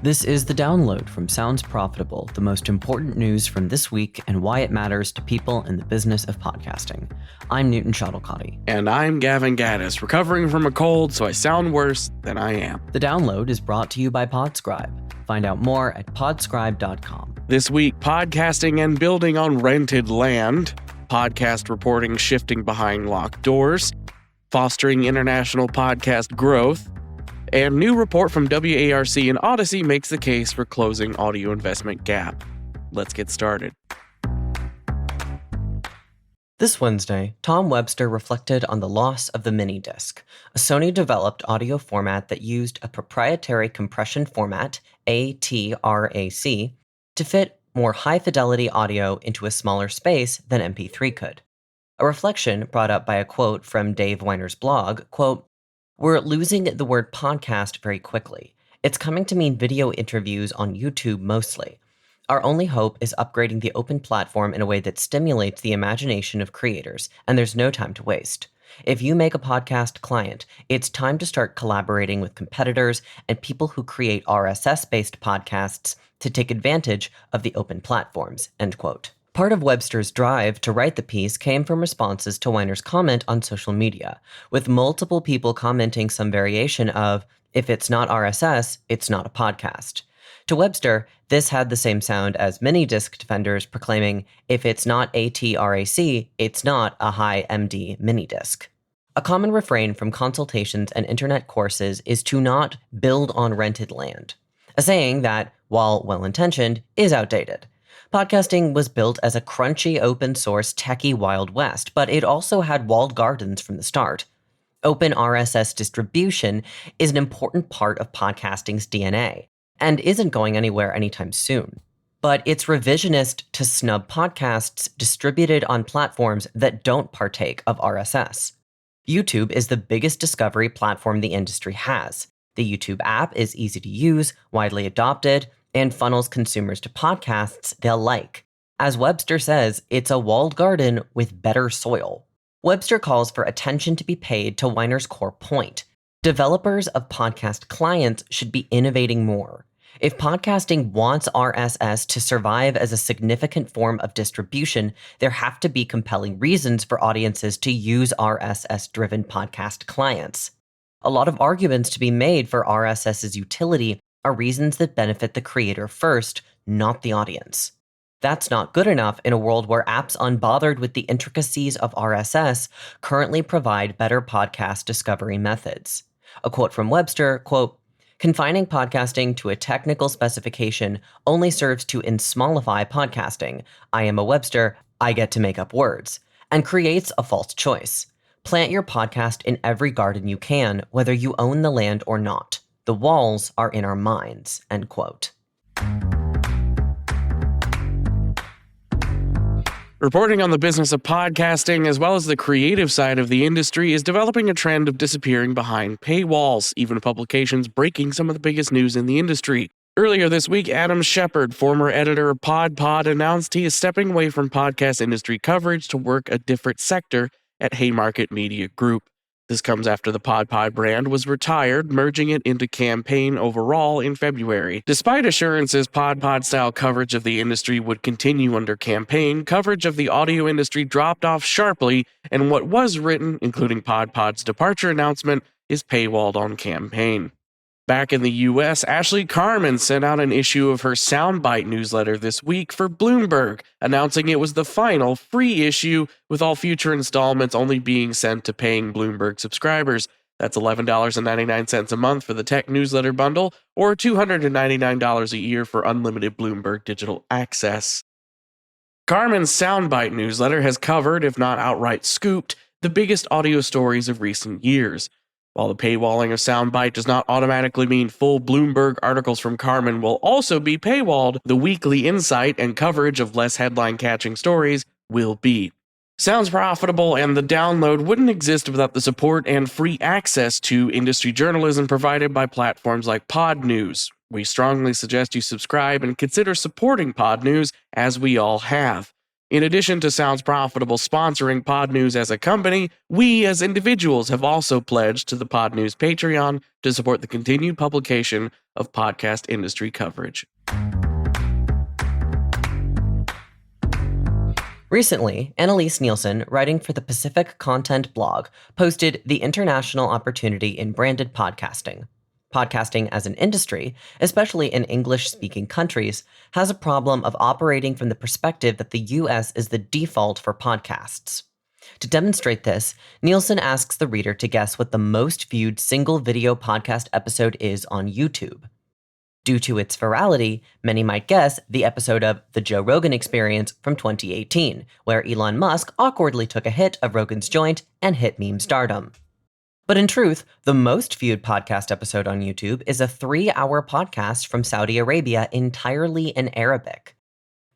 This is The Download from Sounds Profitable, the most important news from this week and why it matters to people in the business of podcasting. I'm Newton Shuttlecotty. And I'm Gavin Gaddis, recovering from a cold, so I sound worse than I am. The Download is brought to you by Podscribe. Find out more at podscribe.com. This week, podcasting and building on rented land, podcast reporting shifting behind locked doors, fostering international podcast growth, and new report from WARC and Odyssey makes the case for closing audio investment gap. Let's get started. This Wednesday, Tom Webster reflected on the loss of the mini disc, a Sony-developed audio format that used a proprietary compression format, ATRAC, to fit more high-fidelity audio into a smaller space than MP3 could. A reflection brought up by a quote from Dave Weiner's blog, quote, "We're losing the word podcast very quickly. It's coming to mean video interviews on YouTube mostly. Our only hope is upgrading the open platform in a way that stimulates the imagination of creators, and there's no time to waste. If you make a podcast client, it's time to start collaborating with competitors and people who create RSS-based podcasts to take advantage of the open platforms," end quote. Part of Webster's drive to write the piece came from responses to Weiner's comment on social media, with multiple people commenting some variation of, "If it's not RSS, it's not a podcast." To Webster, this had the same sound as many disc defenders proclaiming, "If it's not ATRAC, it's not a high MD mini disc." A common refrain from consultations and internet courses is to not build on rented land, a saying that, while well-intentioned, is outdated. Podcasting was built as a crunchy, open-source, techie Wild West, but it also had walled gardens from the start. Open RSS distribution is an important part of podcasting's DNA, and isn't going anywhere anytime soon. But it's revisionist to snub podcasts distributed on platforms that don't partake of RSS. YouTube is the biggest discovery platform the industry has. The YouTube app is easy to use, widely adopted, and funnels consumers to podcasts they'll like. As Webster says, it's a walled garden with better soil. Webster calls for attention to be paid to Weiner's core point. Developers of podcast clients should be innovating more. If podcasting wants RSS to survive as a significant form of distribution, there have to be compelling reasons for audiences to use RSS-driven podcast clients. A lot of arguments to be made for RSS's utility are reasons that benefit the creator first, not the audience. That's not good enough in a world where apps unbothered with the intricacies of RSS currently provide better podcast discovery methods. A quote from Webster, quote, "Confining podcasting to a technical specification only serves to ensmallify podcasting. I am a Webster, I get to make up words, and creates a false choice. Plant your podcast in every garden you can, whether you own the land or not. The walls are in our minds," end quote. Reporting on the business of podcasting, as well as the creative side of the industry, is developing a trend of disappearing behind paywalls, even publications breaking some of the biggest news in the industry. Earlier this week, Adam Shepard, former editor of PodPod, announced he is stepping away from podcast industry coverage to work a different sector at Haymarket Media Group. This comes after the PodPod brand was retired, merging it into Campaign overall in February. Despite assurances PodPod-style coverage of the industry would continue under Campaign, coverage of the audio industry dropped off sharply, and what was written, including PodPod's departure announcement, is paywalled on Campaign. Back in the US, Ashley Carman sent out an issue of her Soundbite newsletter this week for Bloomberg, announcing it was the final free issue, with all future installments only being sent to paying Bloomberg subscribers. That's $11.99 a month for the tech newsletter bundle, or $299 a year for unlimited Bloomberg digital access. Carman's Soundbite newsletter has covered, if not outright scooped, the biggest audio stories of recent years. While the paywalling of Soundbite does not automatically mean full Bloomberg articles from Carman will also be paywalled, the weekly insight and coverage of less headline-catching stories will be. Sounds Profitable and The Download wouldn't exist without the support and free access to industry journalism provided by platforms like Pod News. We strongly suggest you subscribe and consider supporting Pod News, as we all have. In addition to Sounds Profitable sponsoring Pod News as a company, we as individuals have also pledged to the Pod News Patreon to support the continued publication of podcast industry coverage. Recently, Annalise Nielsen, writing for the Pacific Content blog, posted the international opportunity in branded podcasting. Podcasting as an industry, especially in English-speaking countries, has a problem of operating from the perspective that the US is the default for podcasts. To demonstrate this, Nielsen asks the reader to guess what the most viewed single video podcast episode is on YouTube. Due to its virality, many might guess the episode of The Joe Rogan Experience from 2018, where Elon Musk awkwardly took a hit of Rogan's joint and hit meme stardom. But in truth, the most viewed podcast episode on YouTube is a 3-hour podcast from Saudi Arabia entirely in Arabic.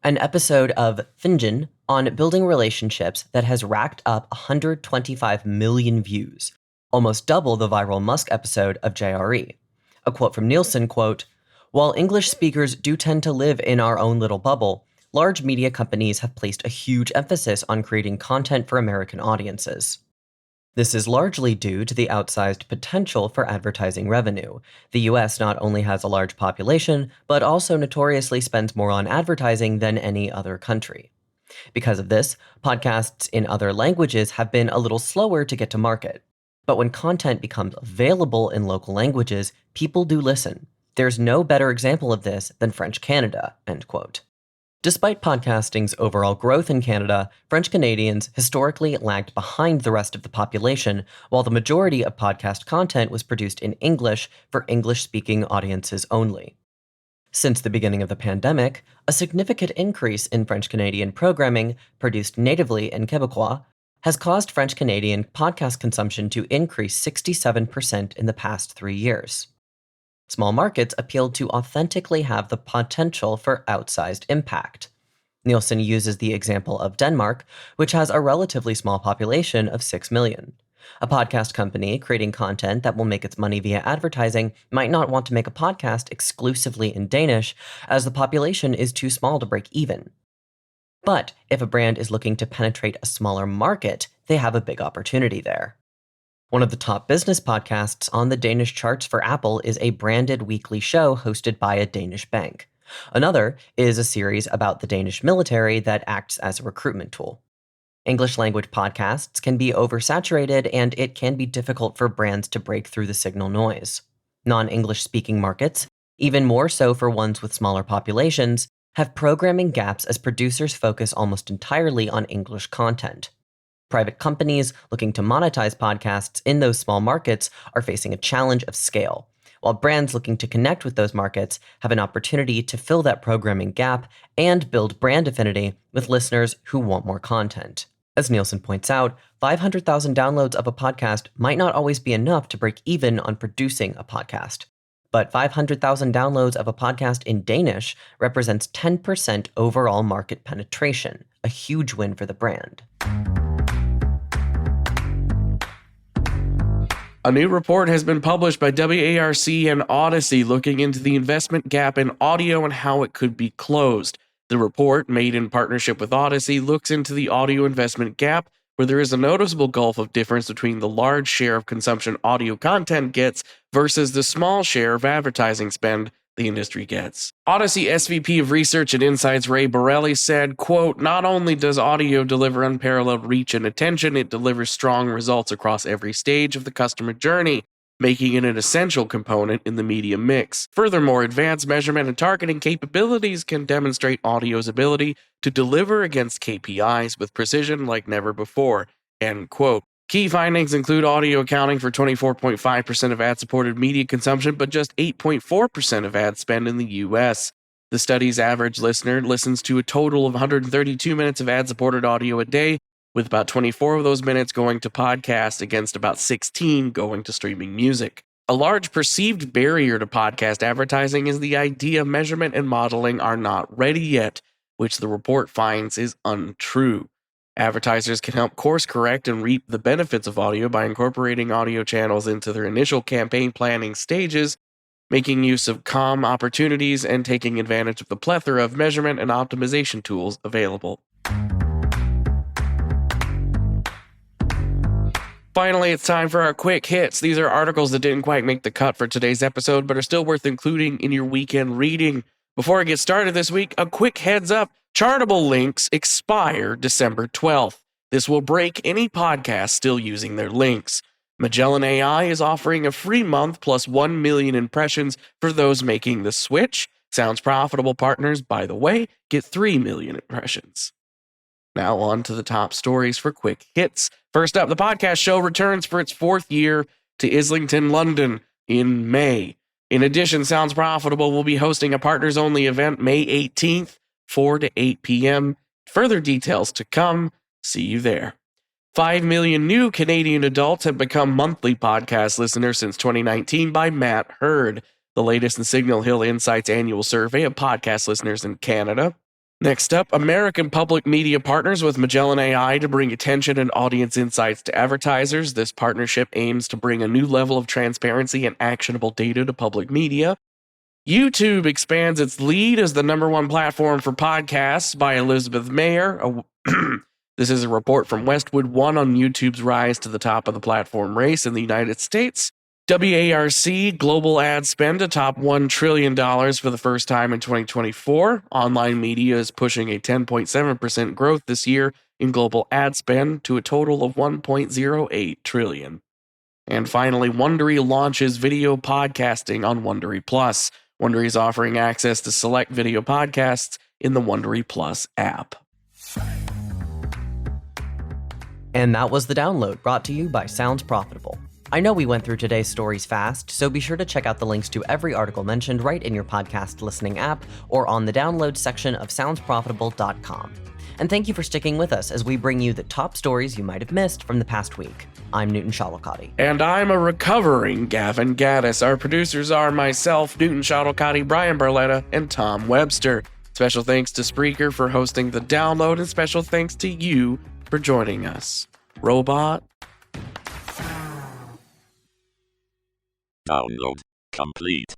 An episode of Finjan on building relationships that has racked up 125 million views, almost double the viral Musk episode of JRE. A quote from Nielsen, quote, "While English speakers do tend to live in our own little bubble, large media companies have placed a huge emphasis on creating content for American audiences. This is largely due to the outsized potential for advertising revenue. The US not only has a large population, but also notoriously spends more on advertising than any other country. Because of this, podcasts in other languages have been a little slower to get to market. But when content becomes available in local languages, people do listen. There's no better example of this than French Canada," end quote. Despite podcasting's overall growth in Canada, French Canadians historically lagged behind the rest of the population, while the majority of podcast content was produced in English for English-speaking audiences only. Since the beginning of the pandemic, a significant increase in French Canadian programming, produced natively in Quebecois, has caused French Canadian podcast consumption to increase 67% in the past 3 years. Small markets appealed to authentically have the potential for outsized impact. Nielsen uses the example of Denmark, which has a relatively small population of 6 million. A podcast company creating content that will make its money via advertising might not want to make a podcast exclusively in Danish, as the population is too small to break even. But if a brand is looking to penetrate a smaller market, they have a big opportunity there. One of the top business podcasts on the Danish charts for Apple is a branded weekly show hosted by a Danish bank. Another is a series about the Danish military that acts as a recruitment tool. English language podcasts can be oversaturated, and it can be difficult for brands to break through the signal noise. Non-English speaking markets, even more so for ones with smaller populations, have programming gaps as producers focus almost entirely on English content. Private companies looking to monetize podcasts in those small markets are facing a challenge of scale, while brands looking to connect with those markets have an opportunity to fill that programming gap and build brand affinity with listeners who want more content. As Nielsen points out, 500,000 downloads of a podcast might not always be enough to break even on producing a podcast. But 500,000 downloads of a podcast in Danish represents 10% overall market penetration, a huge win for the brand. A new report has been published by WARC and Odyssey looking into the investment gap in audio and how it could be closed. The report, made in partnership with Odyssey, looks into the audio investment gap, where there is a noticeable gulf of difference between the large share of consumption audio content gets versus the small share of advertising spend the industry gets. Odyssey SVP of Research and Insights Ray Borelli said, quote, "Not only does audio deliver unparalleled reach and attention, it delivers strong results across every stage of the customer journey, making it an essential component in the media mix. Furthermore, advanced measurement and targeting capabilities can demonstrate audio's ability to deliver against KPIs with precision like never before." End quote. Key findings include audio accounting for 24.5% of ad-supported media consumption, but just 8.4% of ad spend in the US. The study's average listener listens to a total of 132 minutes of ad-supported audio a day, with about 24 of those minutes going to podcast against about 16 going to streaming music. A large perceived barrier to podcast advertising is the idea measurement and modeling are not ready yet, which the report finds is untrue. Advertisers can help course correct and reap the benefits of audio by incorporating audio channels into their initial campaign planning stages, making use of comm opportunities, and taking advantage of the plethora of measurement and optimization tools available. Finally, it's time for our quick hits. These are articles that didn't quite make the cut for today's episode, but are still worth including in your weekend reading. Before I get started this week, a quick heads up. Chartable links expire December 12th. This will break any podcast still using their links. Magellan AI is offering a free month plus 1 million impressions for those making the switch. Sounds Profitable partners, by the way, get 3 million impressions. Now on to the top stories for quick hits. First up, the podcast show returns for its 4th year to Islington, London in May. In addition, Sounds Profitable will be hosting a partners-only event May 18th, 4 to 8 p.m. Further details to come. See you there. 5 million new Canadian adults have become monthly podcast listeners since 2019 by Matt Hurd, the latest in Signal Hill Insight's annual survey of podcast listeners in Canada. Next up, American Public Media partners with Magellan AI to bring attention and audience insights to advertisers. This partnership aims to bring a new level of transparency and actionable data to public media. YouTube expands its lead as the #1 platform for podcasts by Elizabeth Mayer. This is a report from Westwood One on YouTube's rise to the top of the platform race in the United States. WARC global ad spend atop $1 trillion for the first time in 2024. Online media is pushing a 10.7% growth this year in global ad spend to a total of $1.08 trillion. And finally, Wondery launches video podcasting on Wondery Plus. Wondery is offering access to select video podcasts in the Wondery Plus app. And that was the download brought to you by Sounds Profitable. I know we went through today's stories fast, so be sure to check out the links to every article mentioned right in your podcast listening app or on the download section of soundsprofitable.com. And thank you for sticking with us as we bring you the top stories you might have missed from the past week. I'm Newton Shalokati. And I'm a recovering Gavin Gaddis. Our producers are myself, Newton Shalokati, Brian Barletta, and Tom Webster. Special thanks to Spreaker for hosting the download, and special thanks to you for joining us. Robot. Download complete.